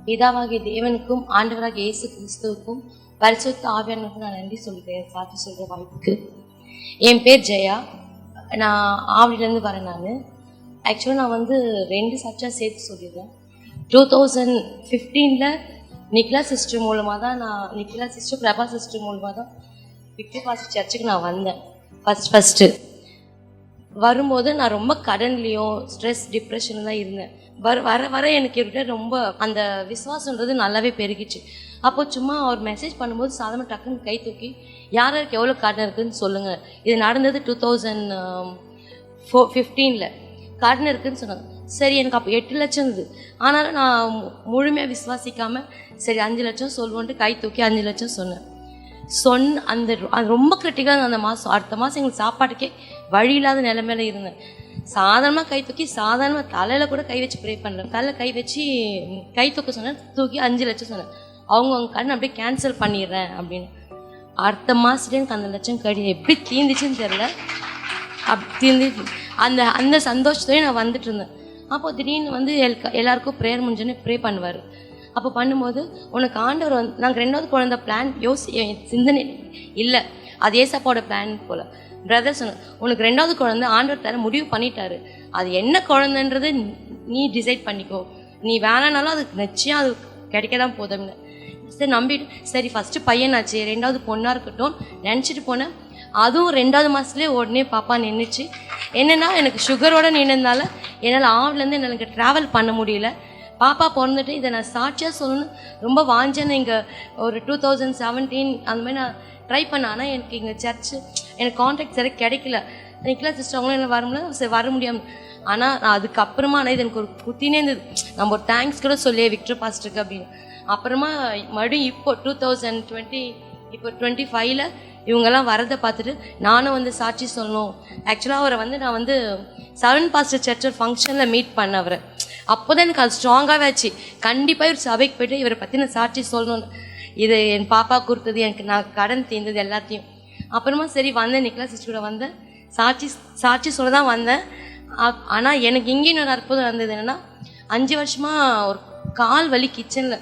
பிதாவாகிய தேவனுக்கும் ஆண்டவராகிய இயேசு கிறிஸ்துவுக்கும் பரிசுத்த ஆவியானவருக்கும் நான் நன்றி சொல்கிறேன். சாட்சி சொல்கிற வாய்ப்புக்கு. என் பேர் ஜெயா. நான் ஆவடியிலேருந்து வரேன். ஆக்சுவலாக நான் 2 சாட்சியாக சேர்த்து சொல்லிடுறேன். 2015 நிக்கிலா சிஸ்டர் மூலமாக தான் நிக்கிலா சிஸ்டர் பிரபா சிஸ்டர் மூலமாக தான் விக்டரி பாஸ்டர் சர்ச்சுக்கு நான் வந்தேன். ஃபஸ்ட்டு வரும்போது நான் ரொம்ப கடன்லேயும் ஸ்ட்ரெஸ் டிப்ரெஷனில் தான் இருந்தேன். வர எனக்கு ரொம்ப அந்த விசுவாசன்றது நல்லாவே பெருகிச்சு. அப்போ சும்மா அவர் மெசேஜ் பண்ணும்போது சாதாரண டக்குன்னு கை தூக்கி யாருக்கு எவ்வளோ கடன் இருக்குதுன்னு சொல்லுங்கள். இது நடந்தது 2015 கடன் இருக்குதுன்னு சொன்னாங்க. சரி, எனக்கு அப்போ 8 லட்சம் இருந்தது. ஆனாலும் நான் முழுமையாக விசுவாசிக்காமல் சரி 5 லட்சம் சொல்லுவோன்ட்டு கை தூக்கி 5 லட்சம் சொன்னேன். அது ரொம்ப கிரிட்டிக்கலாக அந்த மாதம். அடுத்த மாதம் எங்களுக்கு சாப்பாட்டுக்கே வழி இல்லாத நிலைமையில இருந்தேன். சாதாரணமாக கை தூக்கி சாதாரணமாக தலையில் கூட கை வச்சு ப்ரே பண்ணல. தலையில் கை வச்சு கை தூக்க சொன்னேன். தூக்கி 5 லட்சம் சொன்னேன். அவங்க கடன் அப்படியே கேன்சல் பண்ணிடுறேன் அப்படின்னு. அடுத்த மாதத்துலேயே எனக்கு அந்த லட்சம் எப்படி தீர்ந்துச்சுன்னு தெரில. தீர்ந்து அந்த சந்தோஷத்துலேயே நான் வந்துட்டு இருந்தேன். அப்போது திடீர்னு எல்லாருக்கும் ப்ரேயர் முடிஞ்சோன்னே ப்ரே பண்ணுவார். அப்போ பண்ணும்போது உனக்கு ஆண்டவர் நாங்கள் 2வது குழந்தை பிளான் சிந்தனை இல்லை, அது ஏசப்பாவோட பிளான் போல். பிரதர் சொன்ன உனக்கு 2வது குழந்தை ஆண்டவர் தர முடிவு பண்ணிட்டாரு, அது என்ன குழந்தைன்றது நீ டிசைட் பண்ணிக்கோ, நீ வேணானாலும் அது நிச்சயம் அது கிடைக்க தான் போதும்னு. சரி நம்பிட்டு சரி ஃபஸ்ட்டு பையனாச்சு 2வது பொண்ணாக இருக்கட்டும் நினச்சிட்டு போனேன். அதுவும் 2வது மாதத்துலேயே உடனே பாப்பா நின்றுச்சு. என்னென்னா எனக்கு சுகரோடு நின்றதுனால என்னால் ஆவிலேருந்து எனக்கு ட்ராவல் பண்ண முடியல. பாப்பா பிறந்துட்டு இதை நான் சாட்சியாக சொல்லணும்னு ரொம்ப வாஞ்சேன்னு. இங்கே ஒரு 2017 அந்த மாதிரி நான் ட்ரை பண்ணேன். ஆனால் எனக்கு இங்கே சர்ச்சு எனக்கு கான்டாக்ட் சரியாக கிடைக்கல. நிக்கிலா சிஸ்டர் அவங்களும் என்ன வர முடியல, சரி வர முடியாமல். ஆனால் நான் அதுக்கப்புறமா இது எனக்கு ஒரு குத்தினே இருந்தது. நம்ம ஒரு தேங்க்ஸ் கூட சொல்லியே விக்டரி பாஸ்டருக்கு அப்படின்னு. அப்புறமா மறுபடியும் இப்போ 2025 இவங்கெல்லாம் வரதை பார்த்துட்டு நானும் சாட்சி சொல்லணும். ஆக்சுவலாக அவரை நான் 7 பாஸ்டர் சர்ச் ஃபங்க்ஷனில் மீட் பண்ண அவரை. அப்போ தான் எனக்கு அது ஸ்ட்ராங்காகவே ஆச்சு. கண்டிப்பாக இவர் சபைக்கு போய்ட்டு இவரை பற்றி நான் சாட்சி சொல்லணும்னு. இது என் பாப்பா கொடுத்தது, எனக்கு நான் கடன் தீர்ந்தது எல்லாத்தையும். அப்புறமா சரி வந்தேன், நிக்கிலா சிஸ்டர் கூட வந்தேன். சாட்சி சொல்ல தான் வந்தேன். ஆனால் எனக்கு இங்கேயும் ஒரு அற்புதம் நடந்தது. என்னென்னா 5 வருஷமாக ஒரு கால் வலி, கிச்சனில்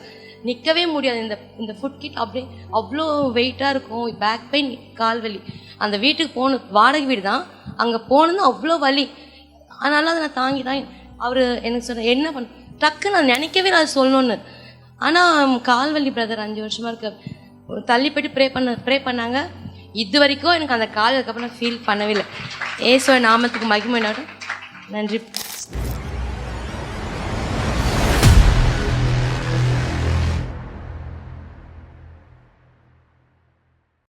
நிற்கவே முடியாது. இந்த ஃபுட் கிட் அப்படியே அவ்வளோ வெயிட்டாக இருக்கும், பேக் பெயின், கால் வலி. அந்த வீட்டுக்கு போகணும், வாடகை வீடு தான், அங்கே போகணுன்னு அவ்வளோ வலி. அதனால அதை நான் தாங்கி அவர் எனக்கு சொன்ன என்ன டக்கு நான் நினைக்கவே அதை சொல்லணுன்னு. ஆனால் கால் வலி பிரதர் 5 வருஷமாக இருக்க தள்ளி போய்ட்டு ப்ரே பண்ணாங்க. இது வரைக்கும் எனக்கு அந்த கால் அதுக்கப்புறம் நான் ஃபீல் பண்ணவே இல்லை. ஏசுவ நாமத்துக்கு மகிமை. நன்றி.